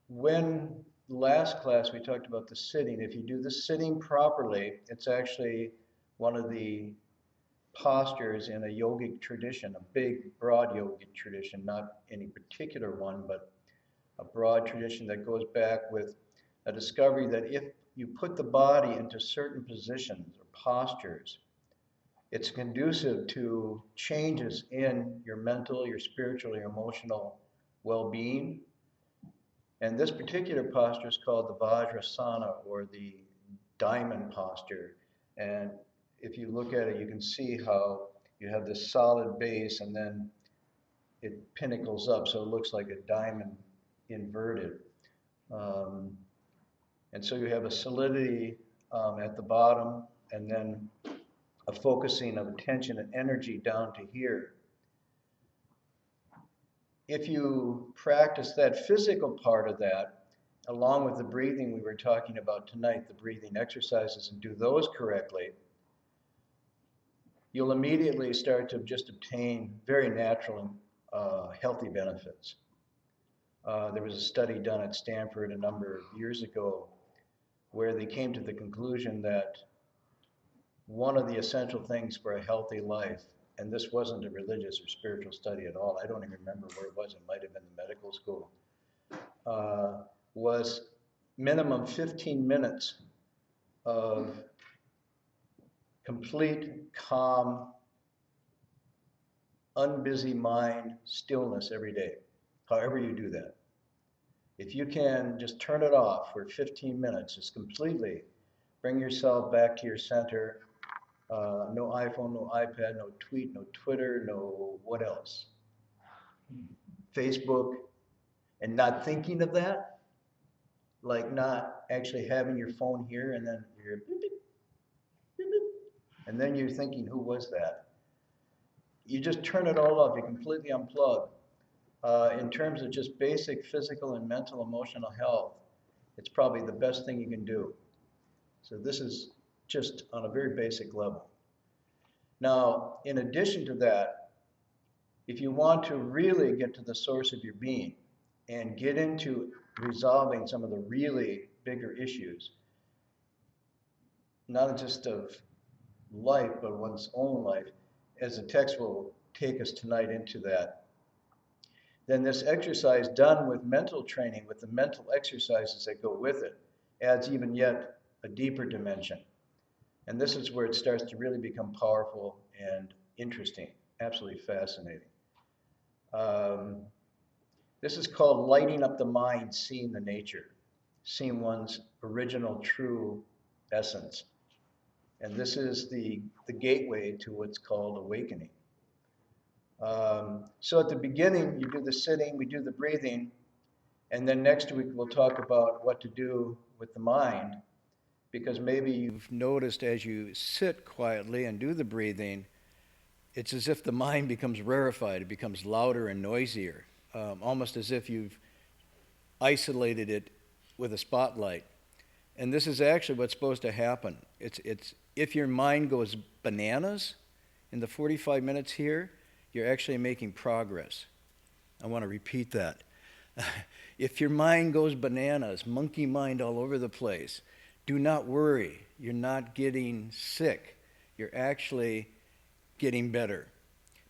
when last class we talked about the sitting, if you do the sitting properly, it's actually one of the postures in a yogic tradition, a big, broad yogic tradition, not any particular one, but a broad tradition that goes back with a discovery that if you put the body into certain positions or postures, it's conducive to changes in your mental, your spiritual, your emotional well-being. And this particular posture is called the Vajrasana, or the diamond posture. And if you look at it, you can see how you have this solid base and then it pinnacles up, so it looks like a diamond inverted. Um, and so you have a solidity at the bottom, and then a focusing of attention and energy down to here. If you practice that physical part of that, along with the breathing we were talking about tonight, the breathing exercises, and do those correctly, you'll immediately start to just obtain very natural and healthy benefits. There was a study done at Stanford a number of years ago where they came to the conclusion that one of the essential things for a healthy life, and this wasn't a religious or spiritual study at all, I don't even remember where it was, it might have been the medical school, was minimum 15 minutes of complete, calm, unbusy mind stillness every day, however you do that. If you can just turn it off for 15 minutes, just completely bring yourself back to your center. No iPhone, no iPad, no tweet, no Twitter, no what else? Facebook, and not thinking of that, like not actually having your phone here and then you're beep, beep, beep, beep, and then you're thinking, who was that? You just turn it all off, you completely unplug. In terms of just basic physical and mental emotional health, it's probably the best thing you can do. So this is just on a very basic level. Now, in addition to that, if you want to really get to the source of your being and get into resolving some of the really bigger issues, not just of life, but one's own life, as the text will take us tonight into that, then this exercise done with mental training, with the mental exercises that go with it, adds even yet a deeper dimension. And this is where it starts to really become powerful and interesting, absolutely fascinating. This is called lighting up the mind, seeing the nature, seeing one's original true essence. And this is the gateway to what's called awakening. So at the beginning, you do the sitting, we do the breathing, and then next week we'll talk about what to do with the mind, because maybe you've noticed as you sit quietly and do the breathing, it's as if the mind becomes rarefied, it becomes louder and noisier, almost as if you've isolated it with a spotlight. And this is actually what's supposed to happen. It's if your mind goes bananas in the 45 minutes here, you're actually making progress. I want to repeat that. If your mind goes bananas, monkey mind all over the place, do not worry. You're not getting sick. You're actually getting better.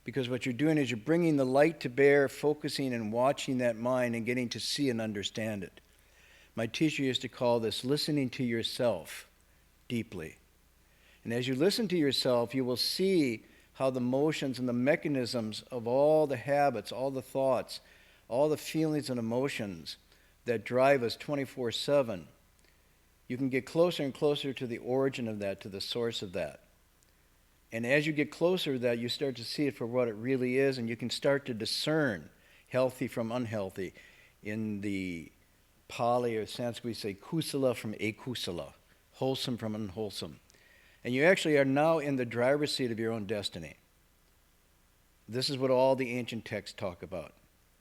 Because what you're doing is you're bringing the light to bear, focusing and watching that mind and getting to see and understand it. My teacher used to call this listening to yourself deeply. And as you listen to yourself, you will see how the motions and the mechanisms of all the habits, all the thoughts, all the feelings and emotions that drive us 24/7, you can get closer and closer to the origin of that, to the source of that. And as you get closer to that, you start to see it for what it really is, and you can start to discern healthy from unhealthy. In the Pali or Sanskrit, we say kusala from akusala, wholesome from unwholesome. And you actually are now in the driver's seat of your own destiny. This is what all the ancient texts talk about.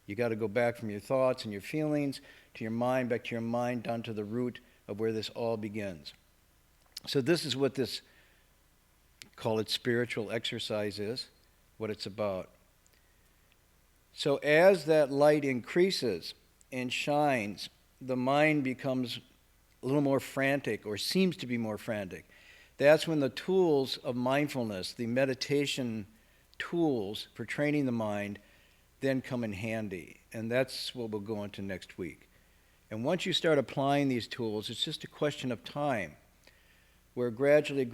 You got to go back from your thoughts and your feelings to your mind, back to your mind, down to the root of where this all begins. So this is what this, call it spiritual exercise is, what it's about. So as that light increases and shines the mind becomes a little more frantic or seems to be more frantic. That's when the tools of mindfulness, the meditation tools for training the mind, then come in handy. And that's what we'll go into next week. And once you start applying these tools, it's just a question of time, where gradually,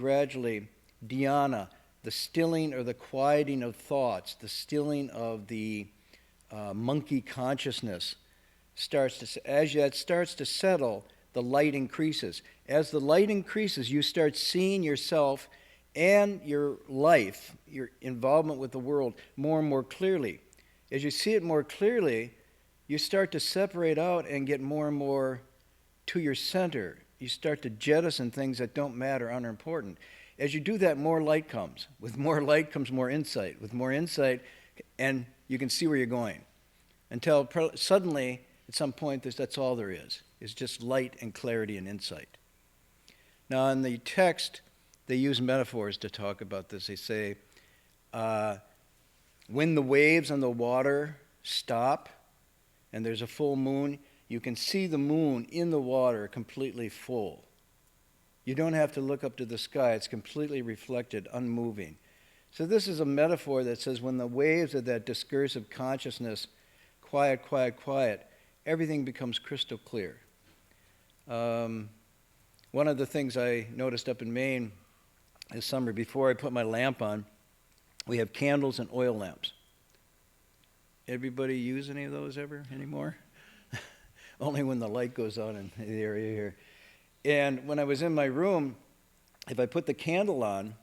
dhyana, the stilling or the quieting of thoughts, the stilling of the monkey consciousness, as that starts to settle, the light increases. As the light increases, you start seeing yourself and your life, your involvement with the world, more and more clearly. As you see it more clearly, you start to separate out and get more and more to your center. You start to jettison things that don't matter, are unimportant. As you do that, more light comes. With more light comes more insight. With more insight, and you can see where you're going. Until suddenly, at some point, that's all there is. It's just light and clarity and insight. Now, in the text, they use metaphors to talk about this. They say, when the waves on the water stop and there's a full moon, you can see the moon in the water completely full. You don't have to look up to the sky. It's completely reflected, unmoving. So this is a metaphor that says when the waves of that discursive consciousness quiet, everything becomes crystal clear. One of the things I noticed up in Maine this summer, before I put my lamp on, we have candles and oil lamps. Everybody use any of those ever anymore? Only when the light goes on in the area here. And when I was in my room, if I put the candle on,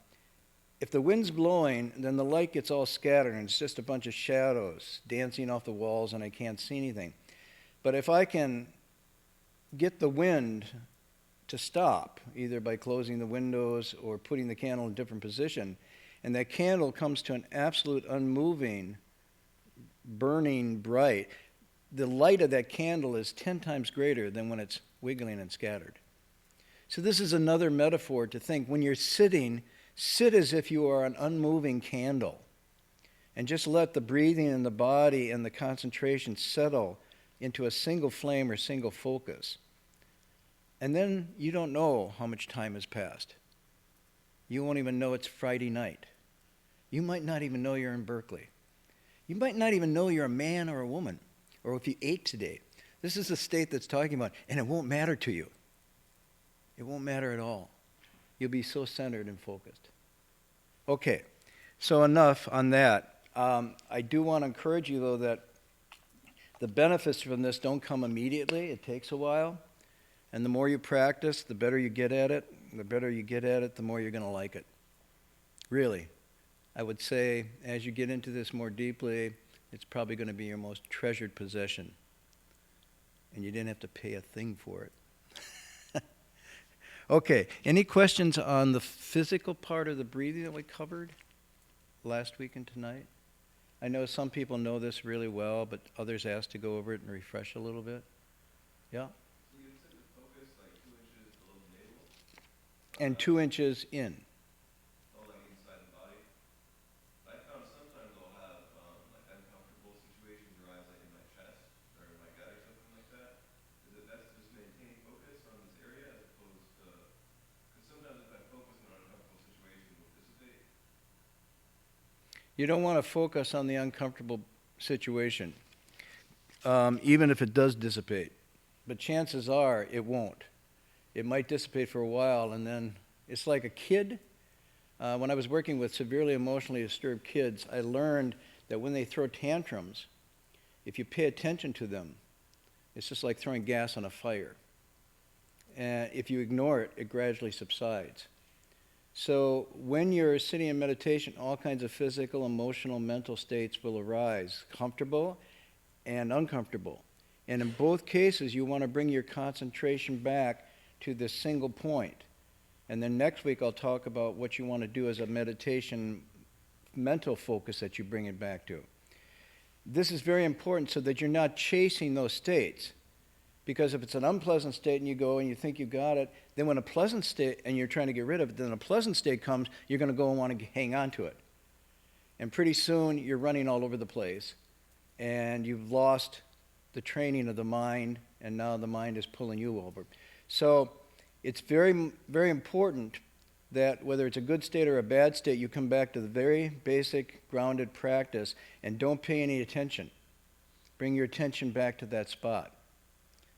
if the wind's blowing, then the light gets all scattered and it's just a bunch of shadows dancing off the walls and I can't see anything. But if I can get the wind to stop, either by closing the windows or putting the candle in a different position, and that candle comes to an absolute unmoving, burning bright, the light of that candle is 10 times greater than when it's wiggling and scattered. So this is another metaphor to think when you're sitting, sit as if you are an unmoving candle and just let the breathing in the body and the concentration settle into a single flame or single focus. And then you don't know how much time has passed. You won't even know it's Friday night. You might not even know you're in Berkeley. You might not even know you're a man or a woman, or if you ate today. This is the state that's talking about, and it won't matter to you. It won't matter at all. You'll be so centered and focused. Okay, so enough on that. I do want to encourage you, though, that the benefits from this don't come immediately. It takes a while. And the more you practice, the better you get at it. The better you get at it, the more you're going to like it. Really. I would say, as you get into this more deeply, it's probably going to be your most treasured possession. And you didn't have to pay a thing for it. Okay, any questions on the physical part of the breathing that we covered last week and tonight? I know some people know this really well, but others asked to go over it and refresh a little bit. Yeah? So you said to focus like 2 inches below the navel? And 2 inches in. Oh, like inside the body? I found sometimes I'll have like uncomfortable situations arise like in my chest or in my gut or something like that. Is it best to just maintain focus on this area as opposed to, because sometimes if I focus on an uncomfortable situation, it will dissipate. You don't want to focus on the uncomfortable situation, even if it does dissipate. But chances are it won't. It might dissipate for a while, and then it's like a kid. When I was working with severely emotionally disturbed kids, I learned that when they throw tantrums, if you pay attention to them, it's just like throwing gas on a fire. And if you ignore it, it gradually subsides. So when you're sitting in meditation, all kinds of physical, emotional, mental states will arise, comfortable and uncomfortable. And in both cases, you want to bring your concentration back to this single point. And then next week, I'll talk about what you want to do as a meditation mental focus that you bring it back to. This is very important so that you're not chasing those states. Because if it's an unpleasant state and you go and you think you got it, then when a pleasant state, and you're trying to get rid of it, then a pleasant state comes, you're going to go and want to hang on to it. And pretty soon, you're running all over the place. And you've lost the training of the mind and now the mind is pulling you over. So it's very, very important that whether it's a good state or a bad state, you come back to the very basic grounded practice and don't pay any attention. Bring your attention back to that spot.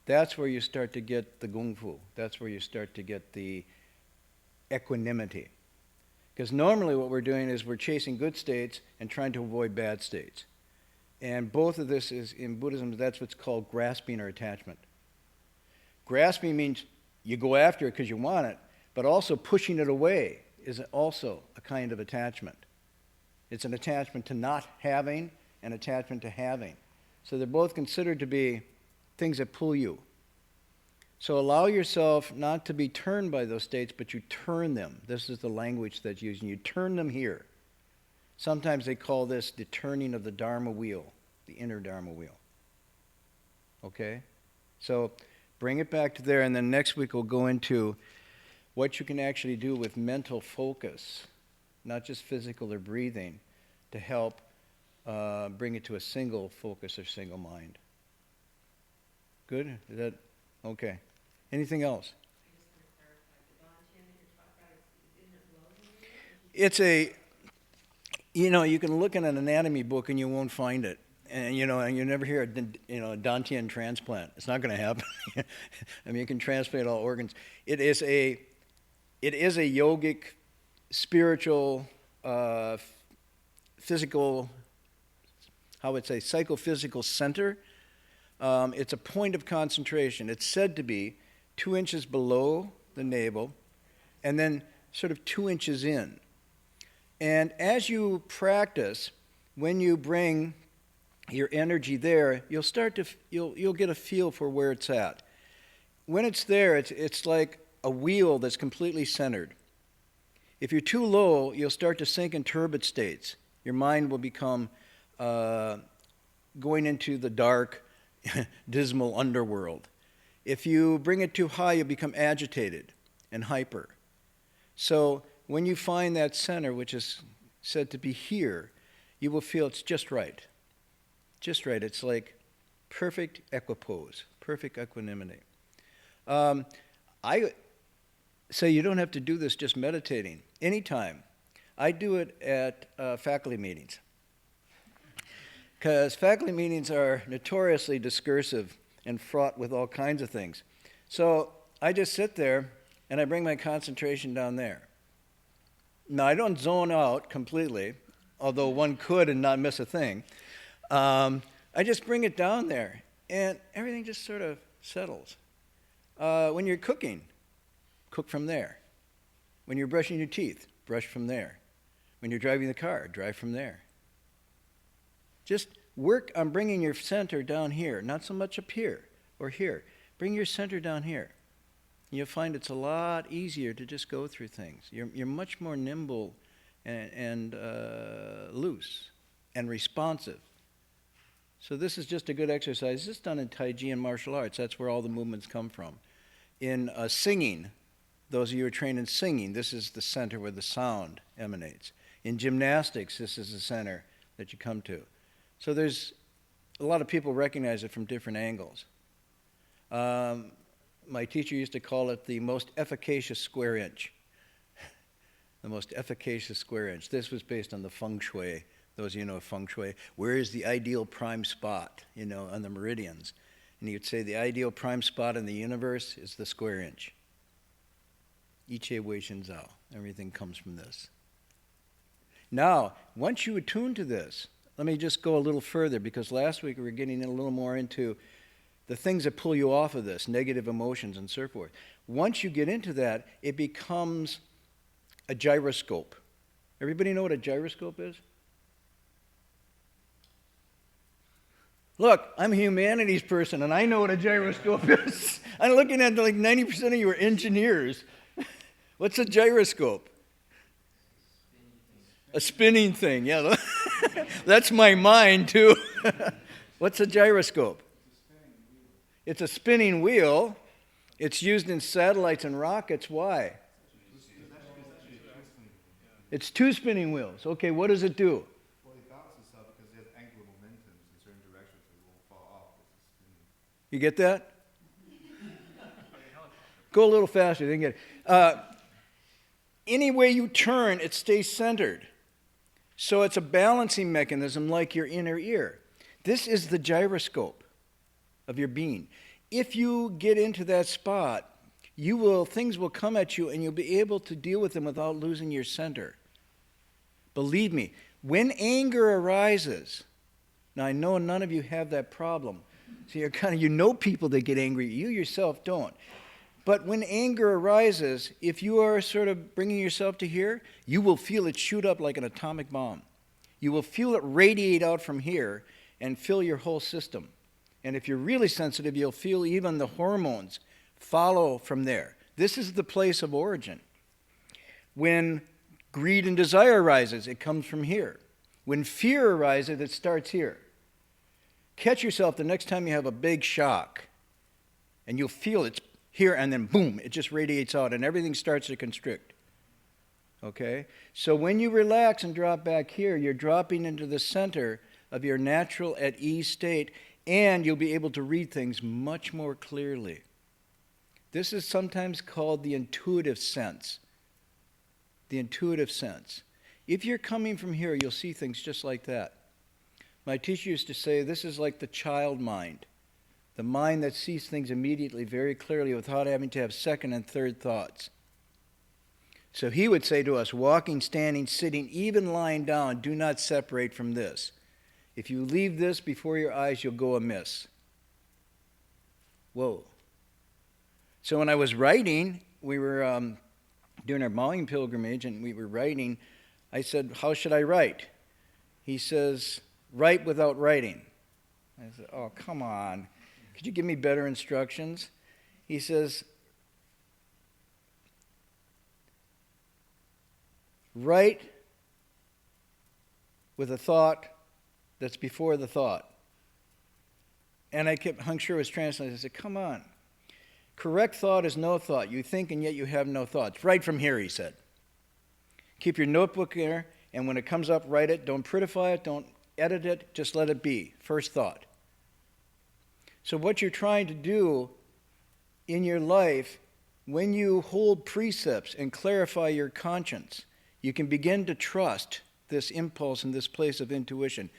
That's where you start to get the Gong Fu. That's where you start to get the equanimity. Because normally what we're doing is we're chasing good states and trying to avoid bad states. And both of this is, in Buddhism, that's what's called grasping or attachment. Grasping means you go after it because you want it, but also pushing it away is also a kind of attachment. It's an attachment to not having and attachment to having. So they're both considered to be things that pull you. So allow yourself not to be turned by those states, but you turn them. This is the language that's used. You turn them here. Sometimes they call this the turning of the Dharma wheel, the inner Dharma wheel. Okay? So bring it back to there, and then next week we'll go into what you can actually do with mental focus, not just physical or breathing, to help bring it to a single focus or single mind. Good? Is that okay? Anything else? It's a, you can look in an anatomy book and you won't find it. And, and you never hear a Dantian transplant. It's not going to happen. I mean, you can transplant all organs. It is a yogic, spiritual, physical, psychophysical center. It's a point of concentration. It's said to be 2 inches below the navel and then sort of 2 inches in. And as you practice, when you bring your energy there, you'll get a feel for where it's at. When it's there, it's like a wheel that's completely centered. If you're too low, you'll start to sink in turbid states. Your mind will become going into the dark, dismal underworld. If you bring it too high, you become agitated and hyper. So when you find that center, which is said to be here, you will feel it's just right. Just right. It's like perfect equipoise, perfect equanimity. I say you don't have to do this just meditating. Anytime. I do it at faculty meetings. Because faculty meetings are notoriously discursive and fraught with all kinds of things. So I just sit there and I bring my concentration down there. Now, I don't zone out completely, although one could and not miss a thing. I just bring it down there, and everything just sort of settles. When you're cooking, cook from there. When you're brushing your teeth, brush from there. When you're driving the car, drive from there. Just work on bringing your center down here, not so much up here or here. Bring your center down here. You'll find it's a lot easier to just go through things. You're much more nimble and loose and responsive. So this is just a good exercise. This is done in Tai Chi and martial arts. That's where all the movements come from. In singing, those of you who are trained in singing, this is the center where the sound emanates. In gymnastics, this is the center that you come to. So there's a lot of people recognize it from different angles. My teacher used to call it the most efficacious square inch. The most efficacious square inch. This was based on the feng shui. Those of you know feng shui. Where is the ideal prime spot, on the meridians? And he would say the ideal prime spot in the universe is the square inch. Ichi Wei Shin Zhao. Everything comes from this. Now, once you attune to this, let me just go a little further, because last week we were getting in a little more into the things that pull you off of this, negative emotions and so forth. Once you get into that, it becomes a gyroscope. Everybody know what a gyroscope is? Look, I'm a humanities person, and I know what a gyroscope is. I'm looking at like 90% of you are engineers. What's a gyroscope? A spinning thing, yeah. That's my mind, too. What's a gyroscope? It's a spinning wheel. It's used in satellites and rockets. Why? It's 2 spinning wheels. Okay, what does it do? Well, it balances out because it has angular momentum in certain directions, so it won't fall off. You get that? Go a little faster. Then get any way you turn, it stays centered. So it's a balancing mechanism like your inner ear. This is the gyroscope of your being. If you get into that spot, things will come at you and you'll be able to deal with them without losing your center. Believe me, when anger arises, now I know none of you have that problem. So you know people that get angry, you yourself don't. But when anger arises, if you are sort of bringing yourself to here, you will feel it shoot up like an atomic bomb. You will feel it radiate out from here and fill your whole system. And if you're really sensitive, you'll feel even the hormones follow from there. This is the place of origin. When greed and desire arises, it comes from here. When fear arises, it starts here. Catch yourself the next time you have a big shock, and you'll feel it's here, and then boom, it just radiates out, and everything starts to constrict. Okay? So when you relax and drop back here, you're dropping into the center of your natural at ease state, and you'll be able to read things much more clearly. This is sometimes called the intuitive sense. The intuitive sense. If you're coming from here, you'll see things just like that. My teacher used to say this is like the child mind. The mind that sees things immediately, very clearly, without having to have second and third thoughts. So he would say to us, walking, standing, sitting, even lying down, do not separate from this. If you leave this before your eyes, you'll go amiss. Whoa. So when I was writing, we were doing our Plowing pilgrimage, and we were writing. I said, how should I write? He says, write without writing. I said, oh, come on. Could you give me better instructions? He says, write with a thought that's before the thought. And I hung sure it was translated. I said, come on. Correct thought is no thought. You think and yet you have no thoughts. Right from here, he said. Keep your notebook there, and when it comes up, write it. Don't prettify it. Don't edit it. Just let it be. First thought. So what you're trying to do in your life, when you hold precepts and clarify your conscience, you can begin to trust this impulse and this place of intuition.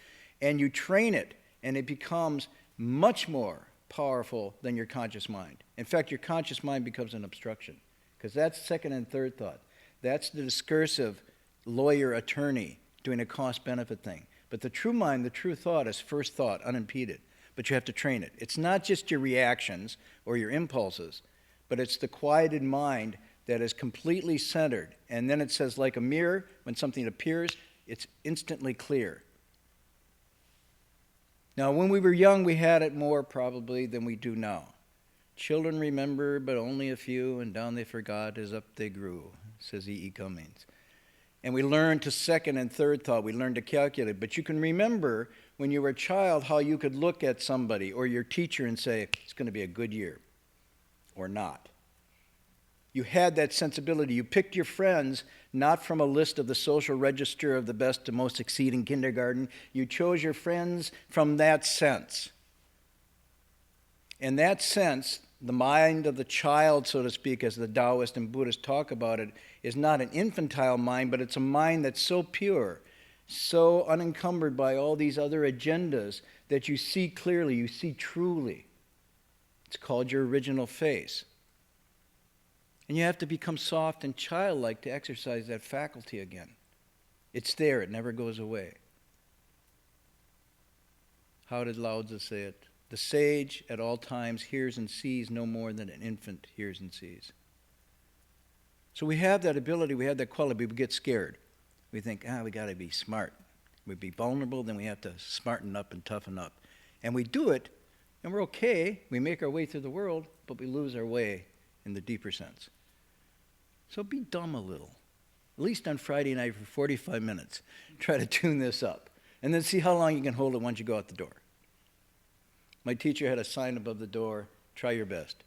And you train it, and it becomes much more powerful than your conscious mind. In fact, your conscious mind becomes an obstruction, because that's second and third thought. That's the discursive lawyer attorney doing a cost-benefit thing. But the true mind, the true thought, is first thought, unimpeded. But you have to train it. It's not just your reactions or your impulses, but it's the quieted mind that is completely centered. And then it says, like a mirror, when something appears, it's instantly clear. Now, when we were young, we had it more probably than we do now. Children remember, but only a few, and down they forgot as up they grew, says E.E. Cummings. And we learned to second and third thought. We learned to calculate. But you can remember when you were a child how you could look at somebody or your teacher and say, it's going to be a good year, or not. You had that sensibility. You picked your friends not from a list of the social register of the best to most succeed in kindergarten. You chose your friends from that sense. And that sense, the mind of the child, so to speak, as the Taoists and Buddhists talk about it, is not an infantile mind, but it's a mind that's so pure, so unencumbered by all these other agendas that you see clearly, you see truly. It's called your original face. And you have to become soft and childlike to exercise that faculty again. It's there, it never goes away. How did Lao Tzu say it? The sage at all times hears and sees no more than an infant hears and sees. So we have that ability, we have that quality, we get scared. We think, we got to be smart. We'd be vulnerable, then we have to smarten up and toughen up. And we do it, and we're okay. We make our way through the world, but we lose our way in the deeper sense. So be dumb a little, at least on Friday night for 45 minutes. Try to tune this up, and then see how long you can hold it once you go out the door. My teacher had a sign above the door, try your best.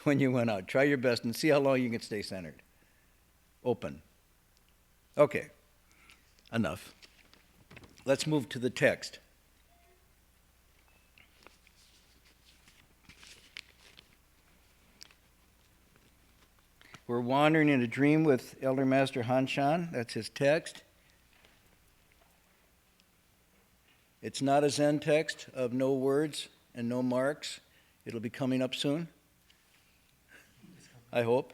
When you went out, try your best and see how long you can stay centered. Open. Okay, enough. Let's move to the text. We're wandering in a dream with Elder Master Han Shan. That's his text. It's not a Zen text of no words and no marks. It'll be coming up soon, I hope.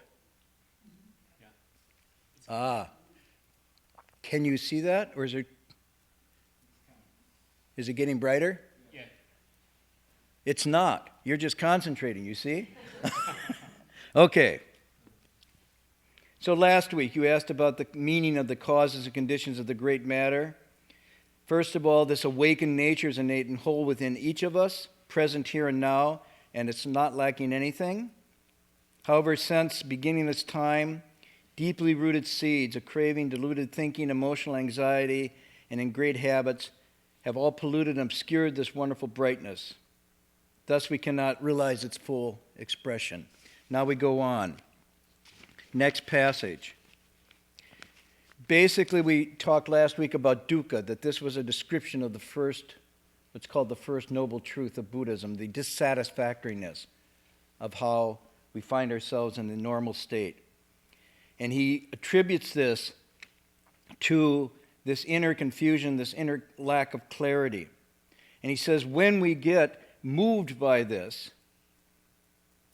Can you see that? Or is it getting brighter? Yeah. It's not. You're just concentrating, you see? Okay. So last week you asked about the meaning of the causes and conditions of the great matter. First of all, this awakened nature is innate and whole within each of us, present here and now, and it's not lacking anything. However, since beginning this time, deeply rooted seeds of craving, deluded thinking, emotional anxiety, and ingrained habits have all polluted and obscured this wonderful brightness. Thus, we cannot realize its full expression. Now we go on. Next passage. Basically, we talked last week about dukkha, that this was a description of the first, what's called the first noble truth of Buddhism, the dissatisfactoriness of how we find ourselves in the normal state. And he attributes this to this inner confusion, this inner lack of clarity. And he says, when we get moved by this,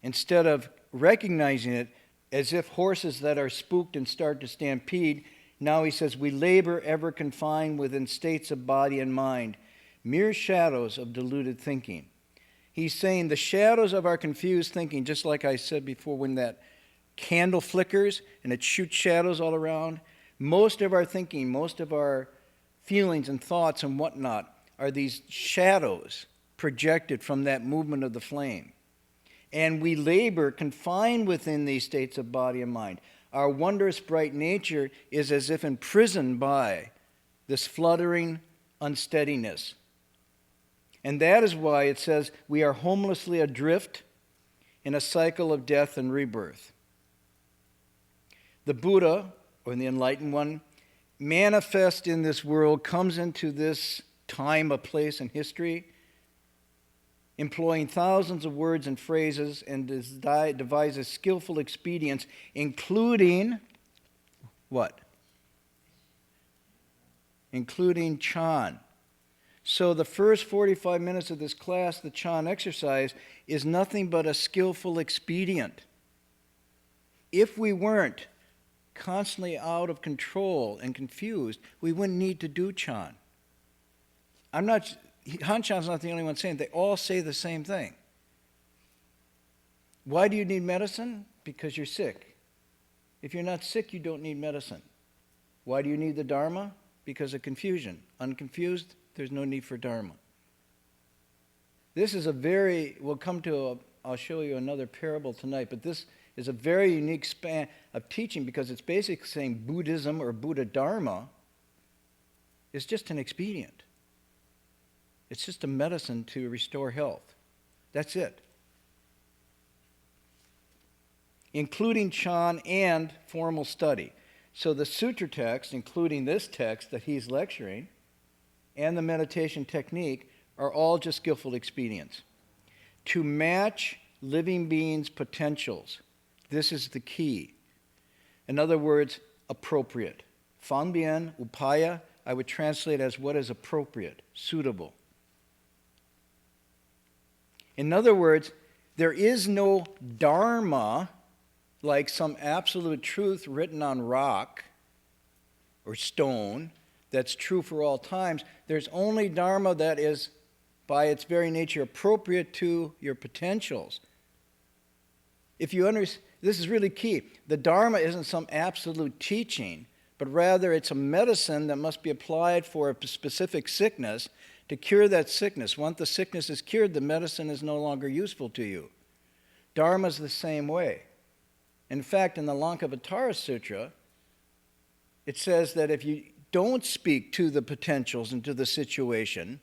instead of recognizing it as if horses that are spooked and start to stampede, now he says, we labor ever confined within states of body and mind, mere shadows of deluded thinking. He's saying the shadows of our confused thinking, just like I said before, when that candle flickers and it shoots shadows all around, most of our thinking, most of our feelings and thoughts and whatnot are these shadows projected from that movement of the flame. And we labor confined within these states of body and mind. Our wondrous bright nature is as if imprisoned by this fluttering unsteadiness. And that is why it says we are homelessly adrift in a cycle of death and rebirth. The Buddha, or the Enlightened One, manifest in this world, comes into this time, a place, and history, employing thousands of words and phrases, and devises skillful expedients, including what? Including Chon. So the first 45 minutes of this class, the Chon exercise, is nothing but a skillful expedient. If we weren't constantly out of control and confused, we wouldn't need to do Chon. Han Shan's not the only one saying it. They all say the same thing. Why do you need medicine? Because you're sick. If you're not sick, you don't need medicine. Why do you need the Dharma? Because of confusion. Unconfused, there's no need for Dharma. This is I'll show you another parable tonight, but this is a very unique span of teaching because it's basically saying Buddhism or Buddha Dharma is just an expedient. It's just a medicine to restore health. That's it. Including Chon and formal study. So the sutra text, including this text that he's lecturing, and the meditation technique are all just skillful expedients. To match living beings' potentials. This is the key. In other words, appropriate. Fan bien, upaya, I would translate as what is appropriate, suitable. In other words, there is no dharma like some absolute truth written on rock or stone that's true for all times. There's only dharma that is, by its very nature, appropriate to your potentials. If you understand, this is really key. The dharma isn't some absolute teaching, but rather it's a medicine that must be applied for a specific sickness to cure that sickness. Once the sickness is cured, the medicine is no longer useful to you. Dharma is the same way. In fact, in the Lankavatara Sutra, it says that if you don't speak to the potentials and to the situation,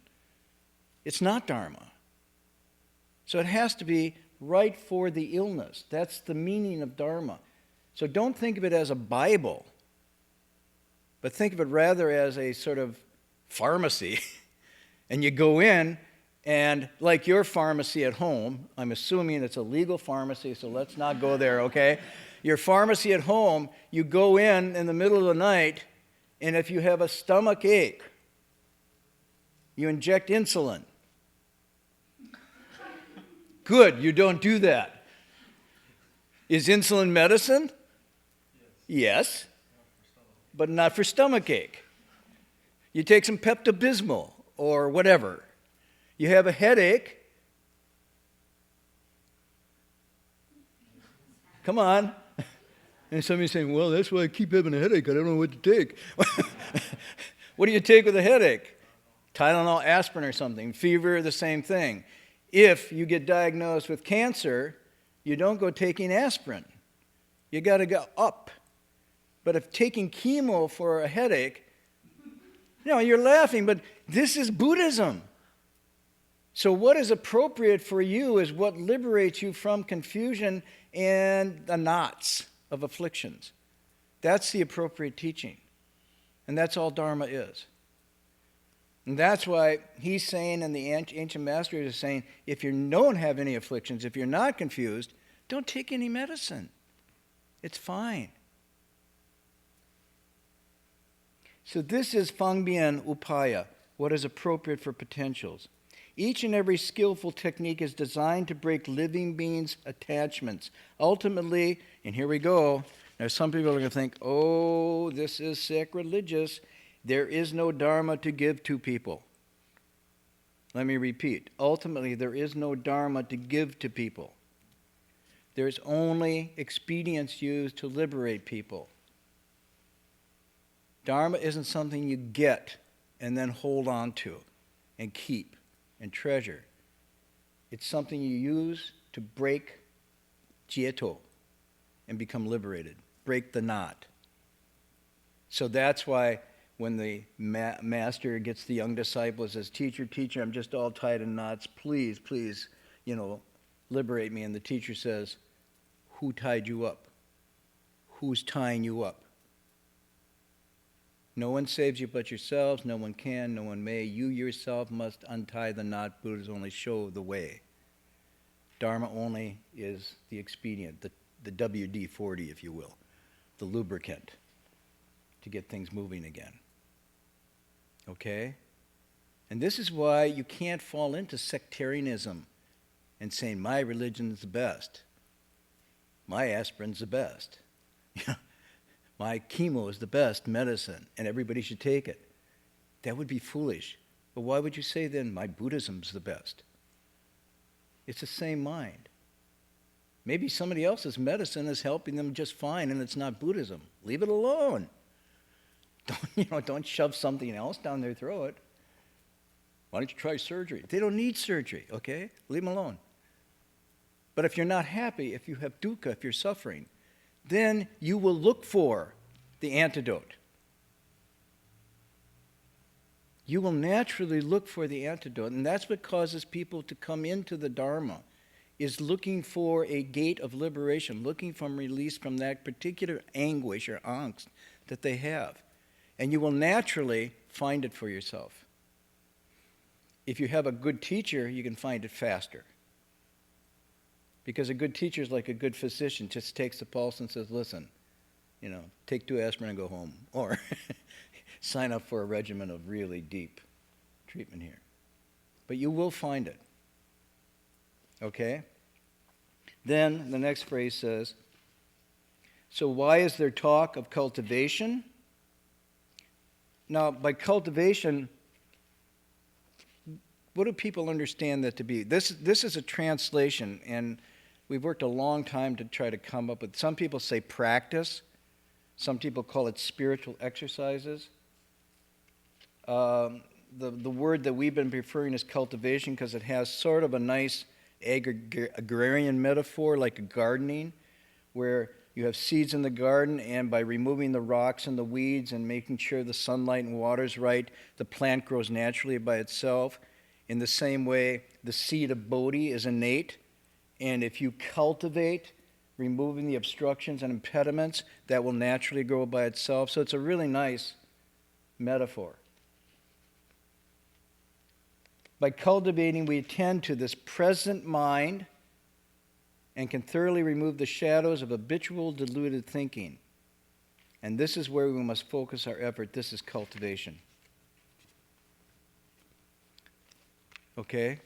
it's not Dharma. So it has to be right for the illness. That's the meaning of Dharma. So don't think of it as a Bible, but think of it rather as a sort of pharmacy. And you go in, and like your pharmacy at home, I'm assuming it's a legal pharmacy, so let's not go there, okay? Your pharmacy at home, you go in the middle of the night, and if you have a stomach ache, you inject insulin. Good, you don't do that. Is insulin medicine? Yes, but not for stomach ache. You take some Pepto-Bismol or whatever. You have a headache. Come on. And somebody's saying, well, that's why I keep having a headache. I don't know what to take. What do you take with a headache? Tylenol, aspirin or something. Fever, the same thing. If you get diagnosed with cancer, you don't go taking aspirin. You got to go up. But if taking chemo for a headache, you're laughing, but this is Buddhism. So what is appropriate for you is what liberates you from confusion and the knots of afflictions. That's the appropriate teaching. And that's all Dharma is. And that's why he's saying, and the ancient masters are saying, if you don't have any afflictions, if you're not confused, don't take any medicine. It's fine. So this is Fangbian Upaya, what is appropriate for potentials. Each and every skillful technique is designed to break living beings' attachments. Ultimately, and here we go, now some people are going to think, oh, this is sacrilegious. There is no Dharma to give to people. Let me repeat. Ultimately, there is no Dharma to give to people. There's only expedients used to liberate people. Dharma isn't something you get and then hold on to and keep and treasure. It's something you use to break jieto and become liberated, break the knot. So that's why when the master gets the young disciple and says, teacher, I'm just all tied in knots, please, liberate me. And the teacher says, who tied you up? Who's tying you up? No one saves you but yourselves. No one can, no one may. You yourself must untie the knot. Buddhas only show the way. Dharma only is the expedient, the WD-40, if you will, the lubricant to get things moving again. Okay? And this is why you can't fall into sectarianism and saying, my religion's the best. My aspirin's the best. My chemo is the best medicine, and everybody should take it. That would be foolish. But why would you say then, my Buddhism's the best? It's the same mind. Maybe somebody else's medicine is helping them just fine, and it's not Buddhism. Leave it alone. Don't shove something else down their throat. Why don't you try surgery? They don't need surgery, okay? Leave them alone. But if you're not happy, if you have dukkha, if you're suffering, then you will look for the antidote. You will naturally look for the antidote, and that's what causes people to come into the Dharma, is looking for a gate of liberation, looking for release from that particular anguish or angst that they have. And you will naturally find it for yourself. If you have a good teacher, you can find it faster. Because a good teacher is like a good physician, just takes the pulse and says, listen, take 2 aspirin and go home. Or sign up for a regimen of really deep treatment here. But you will find it. Okay? Then the next phrase says, so why is there talk of cultivation? Now, by cultivation, what do people understand that to be? This is a translation, and we've worked a long time to try to come up with. Some people say practice. Some people call it spiritual exercises. The word that we've been preferring is cultivation because it has sort of a nice agrarian metaphor, like a gardening, where you have seeds in the garden, and by removing the rocks and the weeds and making sure the sunlight and water's right, the plant grows naturally by itself. In the same way, the seed of Bodhi is innate, and if you cultivate, removing the obstructions and impediments, that will naturally grow by itself. So it's a really nice metaphor. By cultivating, we attend to this present mind, and can thoroughly remove the shadows of habitual deluded thinking. And this is where we must focus our effort. This is cultivation. Okay?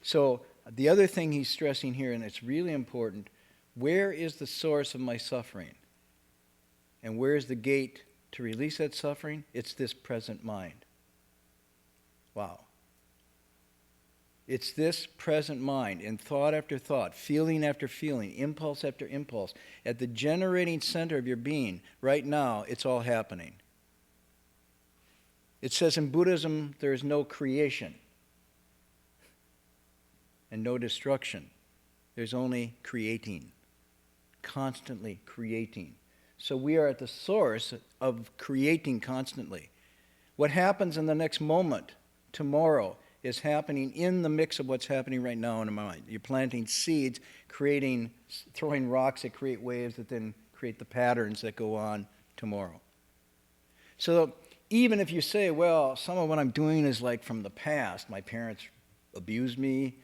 So the other thing he's stressing here, and it's really important, where is the source of my suffering? And where is the gate to release that suffering? It's this present mind. Wow. It's this present mind, in thought after thought, feeling after feeling, impulse after impulse. At the generating center of your being, right now, it's all happening. It says in Buddhism, there is no creation and no destruction. There's only creating, constantly creating. So we are at the source of creating constantly. What happens in the next moment, tomorrow, is happening in the mix of what's happening right now in the mind. You're planting seeds, throwing rocks that create waves that then create the patterns that go on tomorrow. So even if you say, well, some of what I'm doing is like from the past, my parents abused me,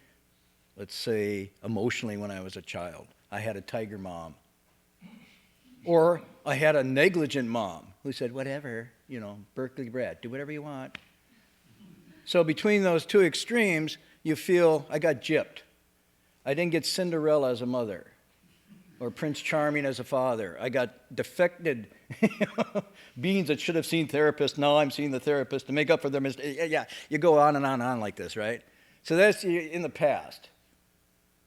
let's say emotionally when I was a child. I had a tiger mom. Or I had a negligent mom who said, whatever, Berkeley bred, do whatever you want. So between those two extremes, you feel, I got gypped. I didn't get Cinderella as a mother or Prince Charming as a father. I got defected beings that should have seen therapists. Now I'm seeing the therapist to make up for their mistakes. Yeah, you go on and on and on like this, right? So that's in the past.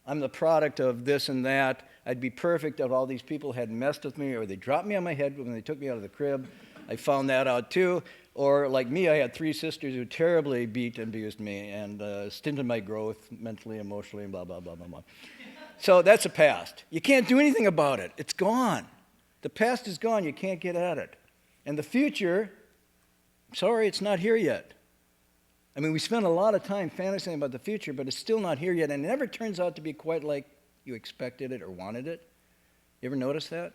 I'm the product of this and that. I'd be perfect if all these people had messed with me or they dropped me on my head when they took me out of the crib. I found that out too. Or like me, I had 3 sisters who terribly beat and abused me and stinted my growth mentally, emotionally, and blah, blah, blah, blah, blah. So that's the past. You can't do anything about it. It's gone. The past is gone. You can't get at it. And the future, sorry, it's not here yet. I mean, we spend a lot of time fantasizing about the future, but it's still not here yet, and it never turns out to be quite like you expected it or wanted it. You ever notice that?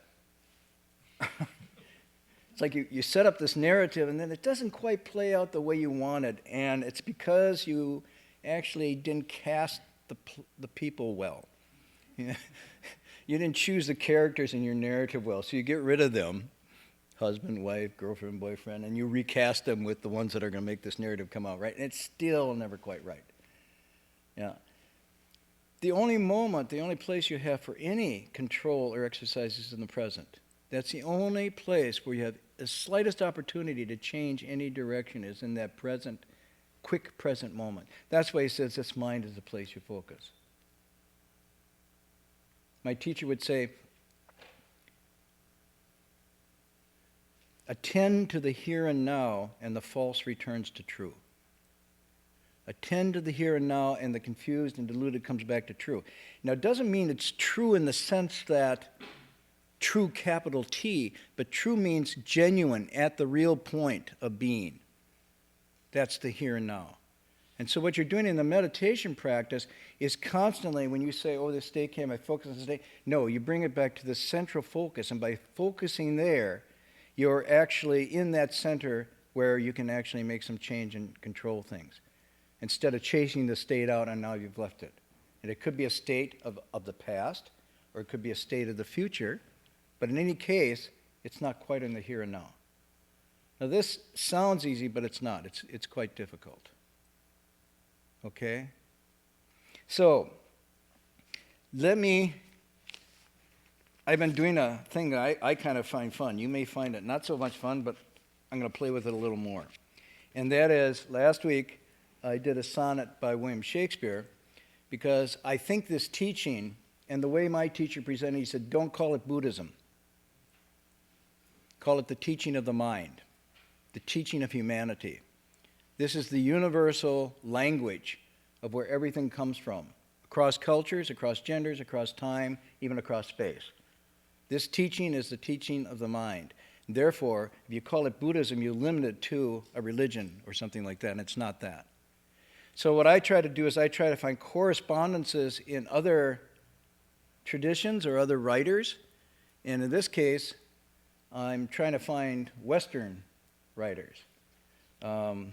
It's like you set up this narrative, and then it doesn't quite play out the way you wanted, and it's because you actually didn't cast the people well. You didn't choose the characters in your narrative well, so you get rid of them, husband, wife, girlfriend, boyfriend, and you recast them with the ones that are going to make this narrative come out right, and it's still never quite right. Yeah. The only place you have for any control or exercise is in the present. That's the only place where you have the slightest opportunity to change any direction is in that present, quick present moment. That's why he says this mind is the place you focus. My teacher would say, attend to the here and now, and the false returns to true. Attend to the here and now, and the confused and deluded comes back to true. Now, it doesn't mean it's true in the sense that true, capital T, but true means genuine, at the real point of being. That's the here and now. And so what you're doing in the meditation practice is constantly, when you say, oh, this state came, I focus on this state, no, you bring it back to the central focus, and by focusing there, you're actually in that center where you can actually make some change and control things, instead of chasing the state out and now you've left it. And it could be a state of the past, or it could be a state of the future, but in any case, it's not quite in the here and now. Now this sounds easy, but it's not. It's quite difficult. Okay? So, I've been doing a thing that I kind of find fun. You may find it not so much fun, but I'm going to play with it a little more. And that is, last week, I did a sonnet by William Shakespeare, because I think this teaching, and the way my teacher presented, he said, don't call it Buddhism. Call it the teaching of the mind, the teaching of humanity. This is the universal language of where everything comes from, across cultures, across genders, across time, even across space. This teaching is the teaching of the mind. Therefore, if you call it Buddhism, you limit it to a religion or something like that, and it's not that. So what I try to do is I try to find correspondences in other traditions or other writers, and in this case, I'm trying to find Western writers. I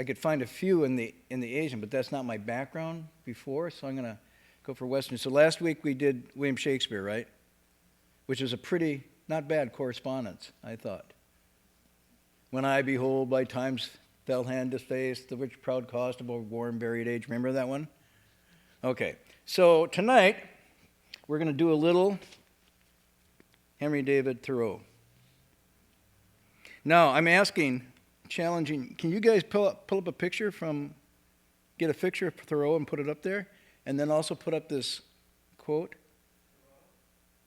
could find a few in the Asian, but that's not my background before, so I'm going to Go for Western. So last week we did William Shakespeare, right? Which is a pretty, not bad correspondence, I thought. When I behold by time's fell hand defaced, the rich proud cost of a warm buried age. Remember that one? Okay. So tonight, we're going to do a little Henry David Thoreau. Now, I'm asking, challenging, can you guys pull up a picture get a picture of Thoreau and put it up there? And then also put up this quote.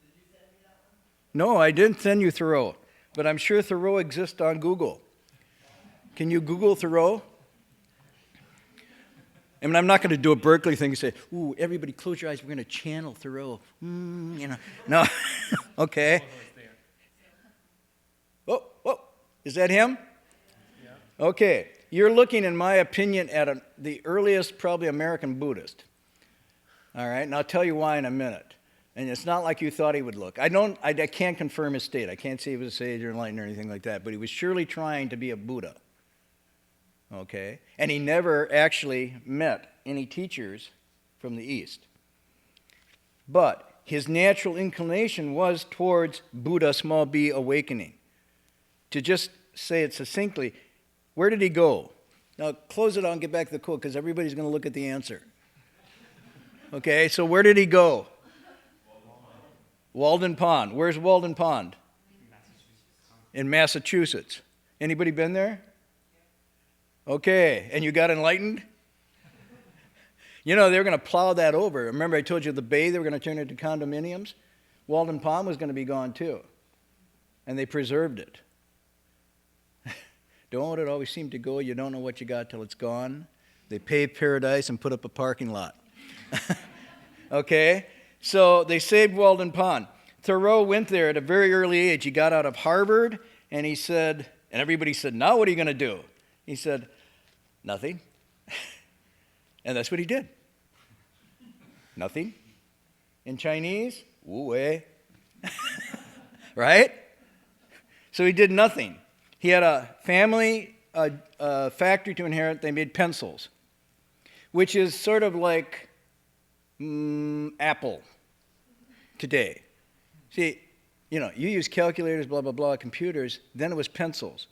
Did you send me that one? No, I didn't send you Thoreau, but I'm sure Thoreau exists on Google. Can you Google Thoreau? I mean, I'm not going to do a Berkeley thing and say, ooh, everybody close your eyes, we're going to channel Thoreau. No. Okay. Oh, is that him? Yeah. Okay. You're looking, in my opinion, at the earliest, probably American Buddhist. All right, and I'll tell you why in a minute. And it's not like you thought he would look. I can't confirm his state. I can't say he was a sage or enlightened or anything like that, but he was surely trying to be a Buddha. Okay? And he never actually met any teachers from the East. But his natural inclination was towards Buddha, small b, awakening. To just say it succinctly, where did he go? Now, close it out and get back to the quote, because everybody's going to look at the answer. Okay, so where did he go? Walden Pond. Where's Walden Pond? In Massachusetts. Anybody been there? Okay, and you got enlightened? You know, they were going to plow that over. Remember I told you the bay, they were going to turn it into condominiums? Walden Pond was going to be gone too. And they preserved it. Don't it always seem to go? You don't know what you got till it's gone. They paved paradise and put up a parking lot. Okay? So they saved Walden Pond. Thoreau went there at a very early age. He got out of Harvard, and he said, and everybody said, now what are you going to do? He said, nothing. And that's what he did. Nothing. In Chinese, wu wei. Right? So he did nothing. He had a family, a factory to inherit. They made pencils, which is sort of like Apple today. See, you use calculators, blah, blah, blah, computers. Then it was pencils.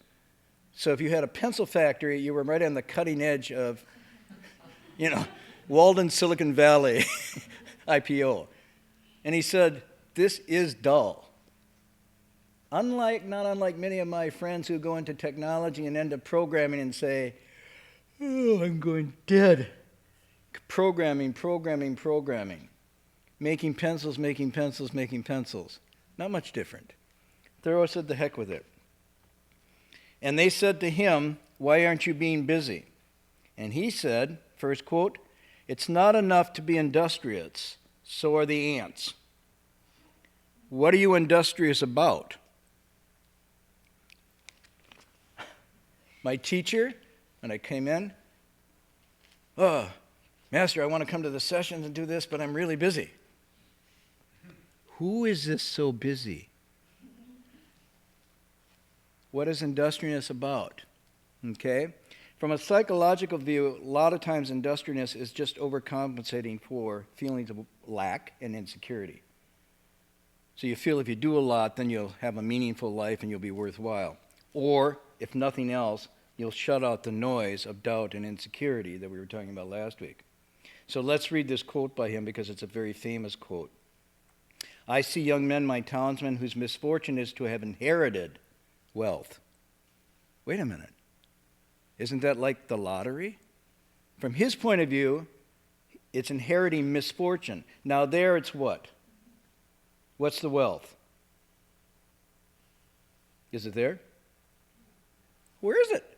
So if you had a pencil factory, you were right on the cutting edge of, Walden, Silicon Valley IPO. And he said, this is dull. Not unlike many of my friends who go into technology and end up programming and say, oh, I'm going dead. Programming. Making pencils. Not much different. Thoreau said, the heck with it. And they said to him, why aren't you being busy? And he said, first quote, it's not enough to be industrious, so are the ants. What are you industrious about? My teacher, when I came in, oh, Master, I want to come to the sessions and do this, but I'm really busy. Who is this so busy? What is industriousness about? Okay? From a psychological view, a lot of times industriousness is just overcompensating for feelings of lack and insecurity. So you feel if you do a lot, then you'll have a meaningful life and you'll be worthwhile. Or, if nothing else, you'll shut out the noise of doubt and insecurity that we were talking about last week. So let's read this quote by him because it's a very famous quote. I see young men, my townsmen, whose misfortune is to have inherited wealth. Wait a minute. Isn't that like the lottery? From his point of view, it's inheriting misfortune. Now there it's what? What's the wealth? Is it there? Where is it?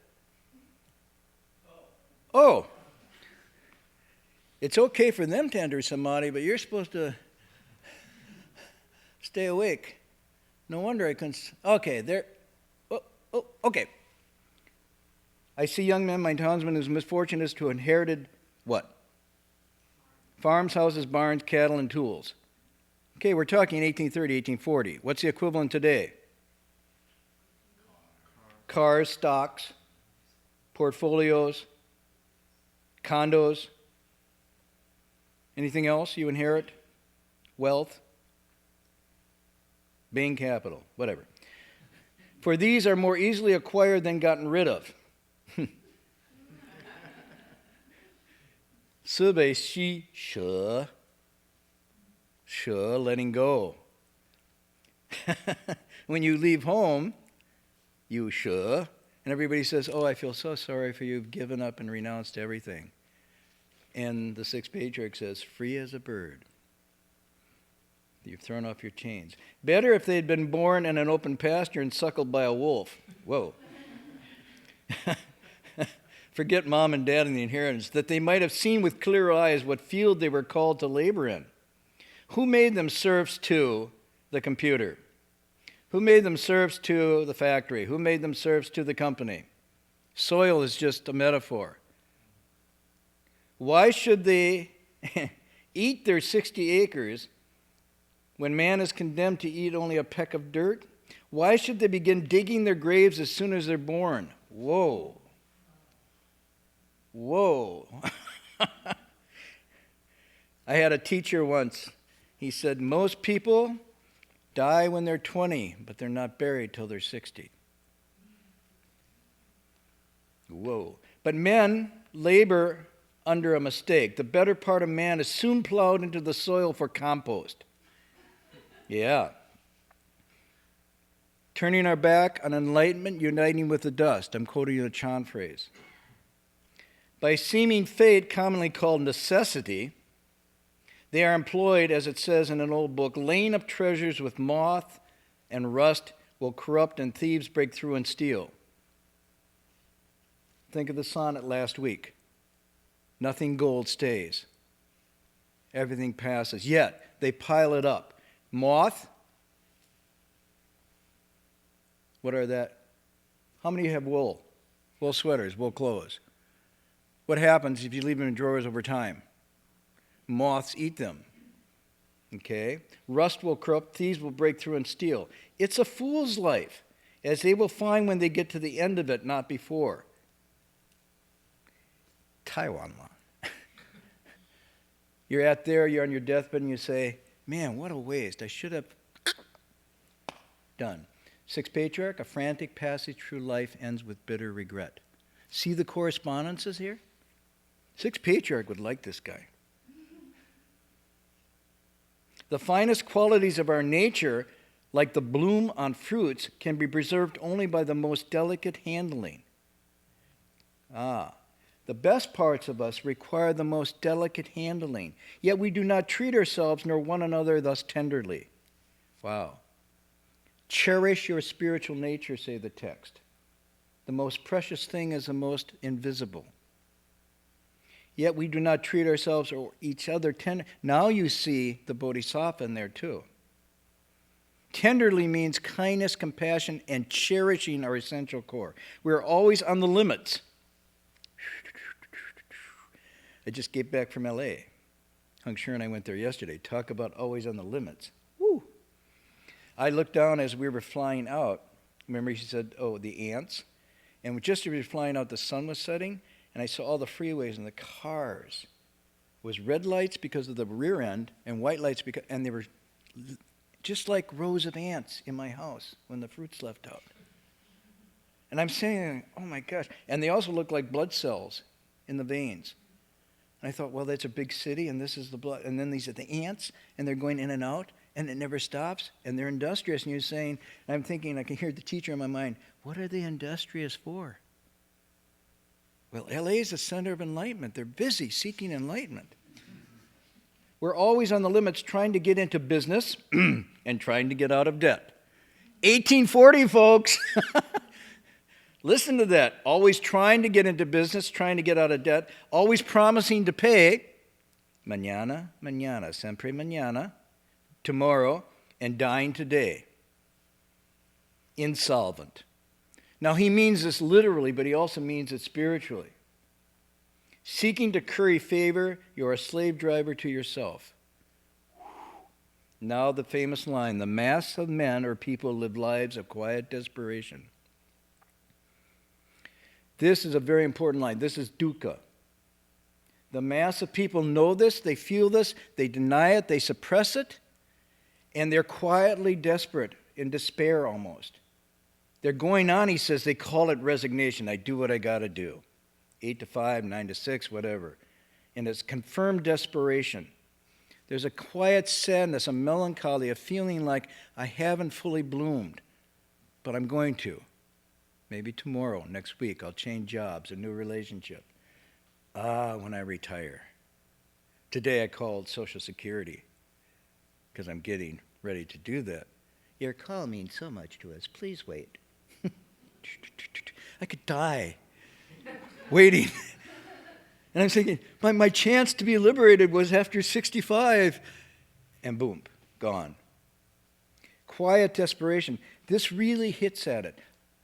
Oh. It's okay for them to enter samadhi, but you're supposed to stay awake. No wonder I couldn't. Okay, there. Okay. I see young men, my townsmen, whose misfortune is to inherited what? Farms, houses, barns, cattle, and tools. Okay, we're talking 1830, 1840. What's the equivalent today? Cars, stocks, portfolios, condos. Anything else you inherit? Wealth? Bain Capital, whatever. For these are more easily acquired than gotten rid of. Sube shi she, letting go. When you leave home, you she, and everybody says, oh, I feel so sorry for you, you've given up and renounced everything. And the Six Patriarchs says, free as a bird. You've thrown off your chains. Better if they'd been born in an open pasture and suckled by a wolf. Whoa. Forget mom and dad and the inheritance, that they might have seen with clear eyes what field they were called to labor in. Who made them serfs to the computer? Who made them serfs to the factory? Who made them serfs to the company? Soil is just a metaphor. Why should they eat their 60 acres when man is condemned to eat only a peck of dirt? Why should they begin digging their graves as soon as they're born? Whoa. Whoa. I had a teacher once. He said, most people die when they're 20, but they're not buried till they're 60. Whoa. But men labor under a mistake. The better part of man is soon plowed into the soil for compost. Yeah. Turning our back on enlightenment, uniting with the dust. I'm quoting a Chon phrase. By seeming fate, commonly called necessity, they are employed, as it says in an old book, laying up treasures with moth and rust will corrupt and thieves break through and steal. Think of the sonnet last week. Nothing gold stays. Everything passes. Yet, they pile it up. Moth. What are that? How many have wool? Wool sweaters, wool clothes. What happens if you leave them in drawers over time? Moths eat them. Okay? Rust will corrupt, thieves will break through and steal. It's a fool's life, as they will find when they get to the end of it, not before. Taiwan law. You're on your deathbed, and you say, man, what a waste. I should have done. Six Patriarch, a frantic passage through life ends with bitter regret. See the correspondences here? Six Patriarch would like this guy. The finest qualities of our nature, like the bloom on fruits, can be preserved only by the most delicate handling. The best parts of us require the most delicate handling, yet we do not treat ourselves nor one another thus tenderly. Wow. Cherish your spiritual nature, say the text. The most precious thing is the most invisible. Yet we do not treat ourselves or each other tender. Now you see the bodhisattva in there too. Tenderly means kindness, compassion, and cherishing our essential core. We are always on the limits. I just came back from L.A. Hung Sure and I went there yesterday. Talk about always on the limits. Woo! I looked down as we were flying out. Remember she said, oh, the ants? And just as we were flying out, the sun was setting, and I saw all the freeways and the cars. It was red lights because of the rear end and white lights because, and they were just like rows of ants in my house when the fruit's left out. And I'm saying, oh my gosh. And they also look like blood cells in the veins. And I thought, well, that's a big city, and this is the blood. And then these are the ants, and they're going in and out, and it never stops, and they're industrious. And you're saying, and I'm thinking, I can hear the teacher in my mind, what are they industrious for? Well, L.A. is the center of enlightenment. They're busy seeking enlightenment. We're always on the limits trying to get into business and trying to get out of debt. 1840, folks. Listen to that. Always trying to get into business, trying to get out of debt, always promising to pay. Mañana, mañana, siempre mañana, tomorrow, and dying today. Insolvent. Now, he means this literally, but he also means it spiritually. Seeking to curry favor, you're a slave driver to yourself. Now the famous line, the mass of men or people live lives of quiet desperation. This is a very important line. This is dukkha. The mass of people know this, they feel this, they deny it, they suppress it, and they're quietly desperate, in despair almost. They're going on, he says, they call it resignation. I do what I got to do. 8 to 5, 9 to 6, whatever. And it's confirmed desperation. There's a quiet sadness, a melancholy, a feeling like I haven't fully bloomed, but I'm going to. Maybe tomorrow, next week, I'll change jobs, a new relationship. When I retire. Today I called Social Security because I'm getting ready to do that. Your call means so much to us. Please wait. I could die waiting. And I'm thinking, my chance to be liberated was after 65. And boom, gone. Quiet desperation. This really hits at it.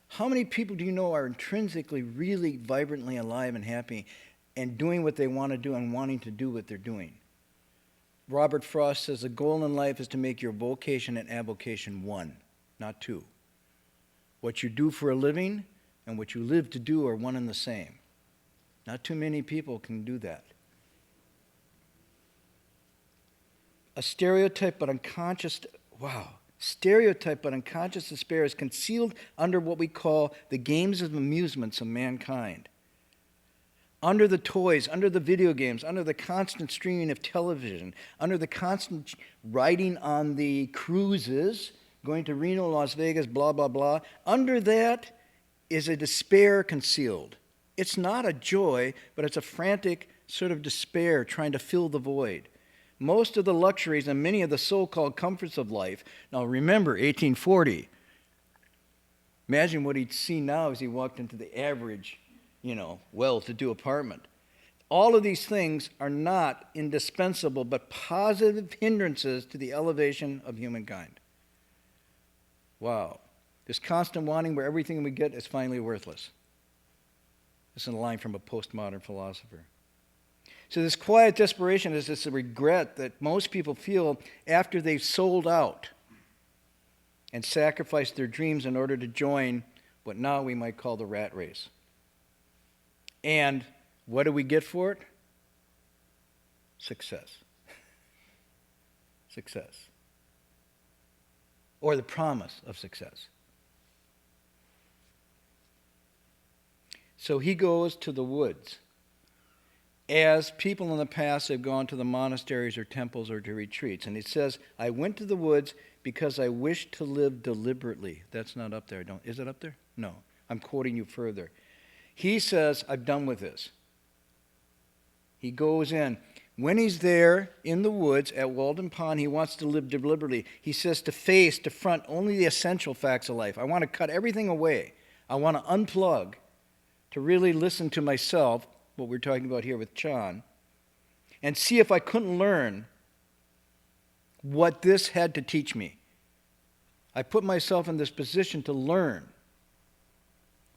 How many people do you know are intrinsically really vibrantly alive and happy and doing what they want to do and wanting to do what they're doing? Robert Frost says the goal in life is to make your vocation and avocation one, not two. What you do for a living and what you live to do are one and the same. Not too many people can do that. A stereotype but unconscious despair is concealed under what we call the games of amusements of mankind. Under the toys, under the video games, under the constant streaming of television, under the constant riding on the cruises, going to Reno, Las Vegas, blah, blah, blah. Under that is a despair concealed. It's not a joy, but it's a frantic sort of despair trying to fill the void. Most of the luxuries and many of the so-called comforts of life. Now remember, 1840. Imagine what he'd see now as he walked into the average, well-to-do apartment. All of these things are not indispensable, but positive hindrances to the elevation of humankind. Wow. This constant wanting where everything we get is finally worthless. This is a line from a postmodern philosopher. So this quiet desperation is this regret that most people feel after they've sold out and sacrificed their dreams in order to join what now we might call the rat race. And what do we get for it? Success. Success. Or the promise of success. So he goes to the woods. As people in the past have gone to the monasteries or temples or to retreats. And he says, I went to the woods because I wished to live deliberately. That's not up there. Is it up there? No. I'm quoting you further. He says, I'm done with this. He goes in. When he's there in the woods at Walden Pond, he wants to live deliberately. He says to front only the essential facts of life. I want to cut everything away. I want to unplug, to really listen to myself, what we're talking about here with Chon, and see if I couldn't learn what this had to teach me. I put myself in this position to learn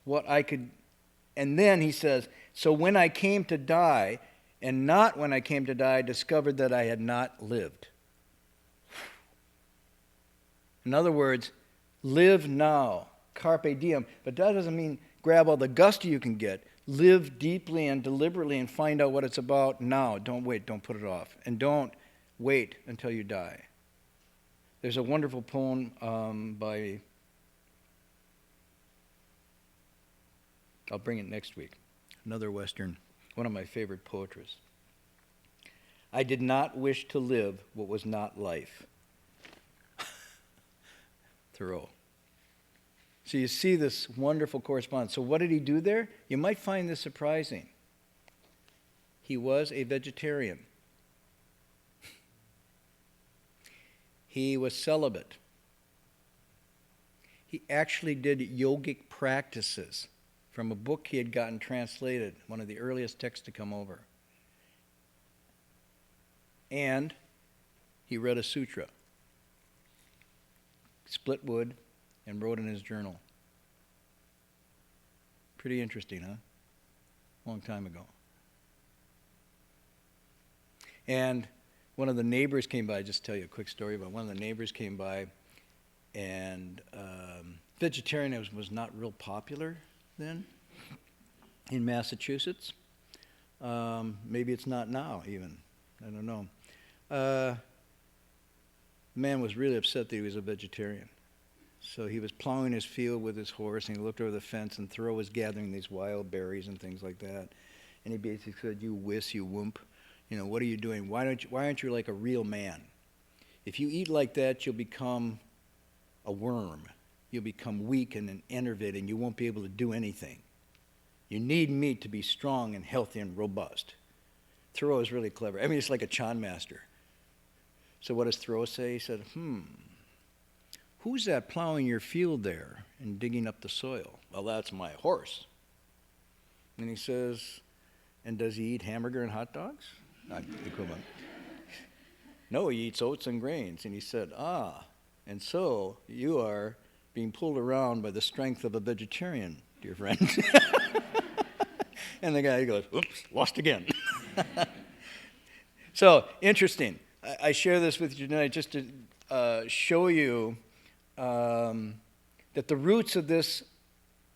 what I could. And then he says, so when I came to die, and not when I came to die, I discovered that I had not lived. In other words, live now, carpe diem. But that doesn't mean grab all the gusto you can get. Live deeply and deliberately and find out what it's about now. Don't wait, don't put it off. And don't wait until you die. There's a wonderful poem by, I'll bring it next week, another Western, one of my favorite poetries. I did not wish to live what was not life. Thoreau. So you see this wonderful correspondence. So what did he do there? You might find this surprising. He was a vegetarian. He was celibate. He actually did yogic practices from a book he had gotten translated, one of the earliest texts to come over. And he read a sutra, split wood, and wrote in his journal. Pretty interesting, huh? Long time ago. And one of the neighbors came by, just tell you a quick story about one of the neighbors came by, and vegetarianism was not real popular then in Massachusetts. Maybe it's not now even. I don't know. The man was really upset that he was a vegetarian. So he was plowing his field with his horse, and he looked over the fence, and Thoreau was gathering these wild berries and things like that. And he basically said, "You wuss, you wimp. You know, what are you doing? Why aren't you like a real man? If you eat like that, you'll become a worm. You'll become weak and enervated, and you won't be able to do anything. You need meat to be strong and healthy and robust." Thoreau is really clever. I mean, it's like a Chon master. So what does Thoreau say? He said, "Who's that plowing your field there and digging up the soil?" "Well, that's my horse." And he says, "And does he eat hamburger and hot dogs?" Not the equivalent. "No, he eats oats and grains." And he said, "Ah, and so you are being pulled around by the strength of a vegetarian, dear friend." And the guy goes, "Oops, lost again." So, interesting. I share this with you tonight just to show you that the roots of this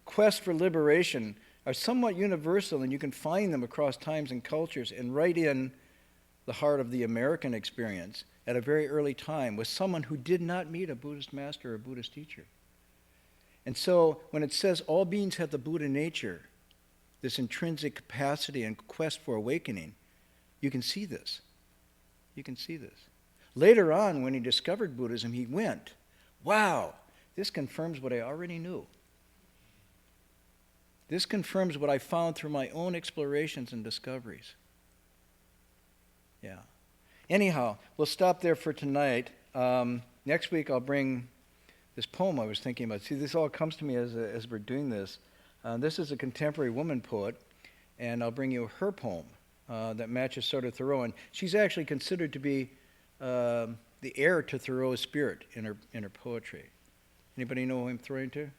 quest for liberation are somewhat universal, and you can find them across times and cultures, and right in the heart of the American experience at a very early time was someone who did not meet a Buddhist master or a Buddhist teacher. And so when it says all beings have the Buddha nature, this intrinsic capacity and quest for awakening, you can see this. You can see this. Later on, when he discovered Buddhism, he went, "Wow, this confirms what I already knew. This confirms what I found through my own explorations and discoveries." Yeah. Anyhow, we'll stop there for tonight. Next week, I'll bring this poem I was thinking about. See, this all comes to me as we're doing this. This is a contemporary woman poet, and I'll bring you her poem that matches sort of Thoreau. And she's actually considered to be the heir to Thoreau's spirit in her poetry. Anybody know who I'm throwing to?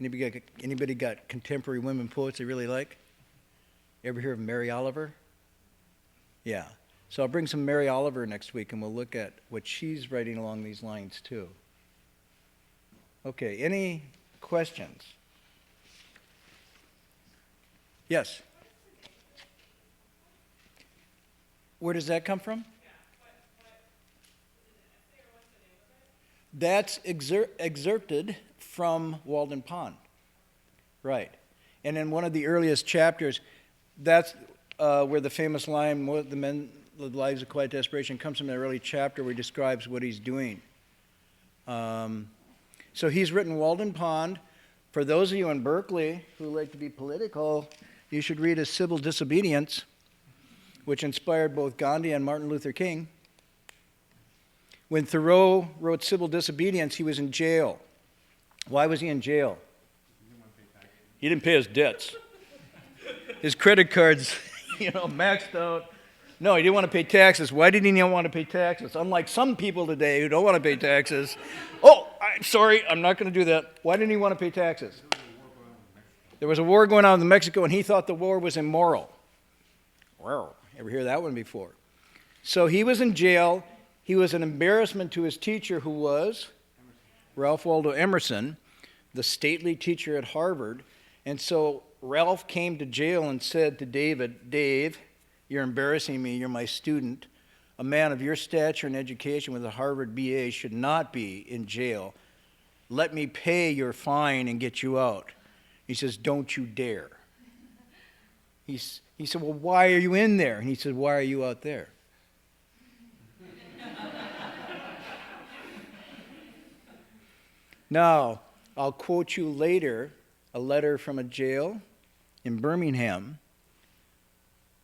Anybody got contemporary women poets they really like? Ever hear of Mary Oliver? Yeah. So I'll bring some Mary Oliver next week, and we'll look at what she's writing along these lines too. Okay, any questions? Yes? Where does that come from? That's excerpted from Walden Pond. Right. And in one of the earliest chapters, that's where the famous line, "The lives of quiet desperation," comes from an early chapter where he describes what he's doing. So he's written Walden Pond. For those of you in Berkeley who like to be political, you should read his Civil Disobedience, which inspired both Gandhi and Martin Luther King. When Thoreau wrote Civil Disobedience, he was in jail. Why was he in jail? He didn't pay his debts. His credit cards, maxed out. No, he didn't want to pay taxes. Why did he not want to pay taxes? Unlike some people today who don't want to pay taxes. "Oh, I'm sorry, I'm not going to do that." Why didn't he want to pay taxes? There was a war going on in Mexico, and he thought the war was immoral. Wow, ever hear that one before? So he was in jail. He was an embarrassment to his teacher, who was Ralph Waldo Emerson, the stately teacher at Harvard. And so Ralph came to jail and said to David, "Dave, you're embarrassing me. You're my student. A man of your stature and education with a Harvard BA should not be in jail. Let me pay your fine and get you out." He says, "Don't you dare." He said, "Well, why are you in there?" And he said, "Why are you out there?" Now, I'll quote you later a letter from a jail in Birmingham,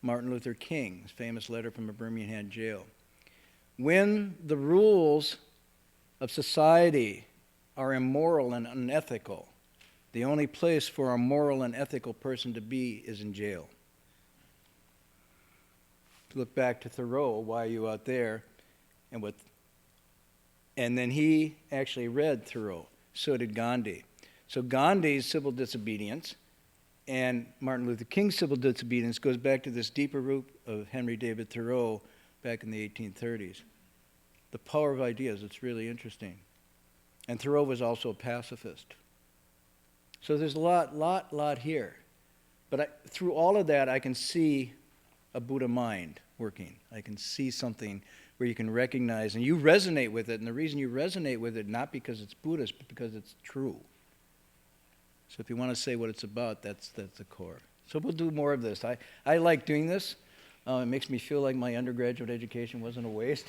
Martin Luther King's famous letter from a Birmingham jail. "When the rules of society are immoral and unethical, the only place for a moral and ethical person to be is in jail." Look back to Thoreau, "Why are you out there?" And then he actually read Thoreau. So did Gandhi. So Gandhi's Civil Disobedience and Martin Luther King's Civil Disobedience goes back to this deeper root of Henry David Thoreau back in the 1830s. The power of ideas, it's really interesting. And Thoreau was also a pacifist. So there's a lot here. But through all of that, I can see a Buddha mind working. I can see something where you can recognize, and you resonate with it, and the reason you resonate with it, not because it's Buddhist, but because it's true. So if you want to say what it's about, that's the core. So we'll do more of this. I like doing this. It makes me feel like my undergraduate education wasn't a waste.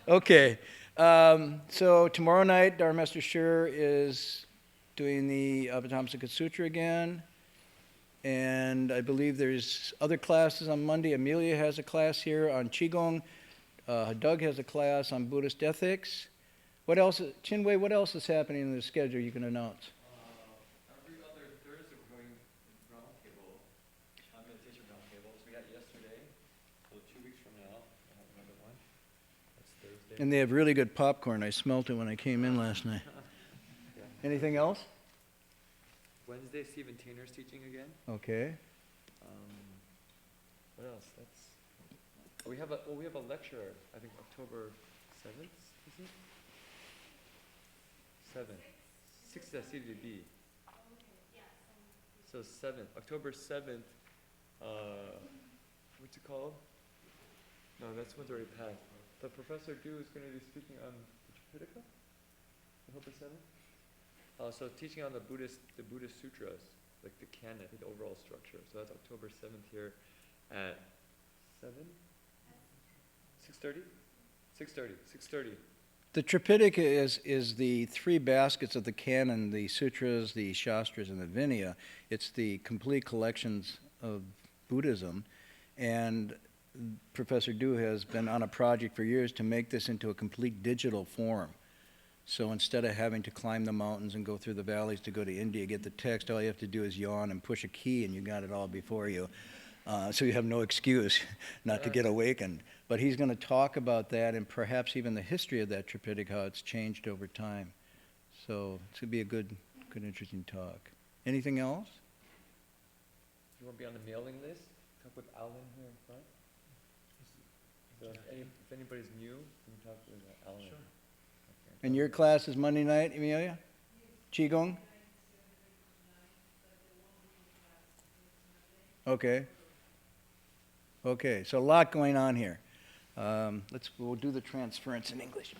Okay. So tomorrow night, Dharma Master Sher is doing the Avatamsaka Sutra again. And I believe there's other classes on Monday. Amelia has a class here on Qigong. Doug has a class on Buddhist ethics. What else, Chinwei, what else is happening in the schedule you can announce? Every other Thursday we're going roundtable, meditation roundtables. We had yesterday, so 2 weeks from now we'll have another one. That's Thursday. And they have really good popcorn. I smelt it when I came in last night. Yeah. Anything else? Wednesday, Stephen Tainer's teaching again. Okay. What else? We have a lecture. I think October 7th. Is it? 7th. 6th at CDB. So 7th, October 7th. What's it called? No, that's one's already passed. But Professor Du is going to be speaking on the Tripitaka. October 7th. So teaching on the Buddhist sutras, like the canon, I think the overall structure. So that's October 7th here at 7? 6:30? 6:30. The Tripitaka is the three baskets of the canon, the sutras, the shastras, and the Vinaya. It's the complete collections of Buddhism. And Professor Du has been on a project for years to make this into a complete digital form. So instead of having to climb the mountains and go through the valleys to go to India, get the text, all you have to do is yawn and push a key and you got it all before you. So you have no excuse not to get awakened. But he's going to talk about that and perhaps even the history of that Tripitaka, how it's changed over time. So it's going to be a good, interesting talk. Anything else? You want to be on the mailing list? Talk with Alan here in front. So if anybody's new, you can talk with Alan. Sure. Okay. And your class is Monday night, Amelia? Qigong? Okay. Okay, so a lot going on here. We'll do the transference in English.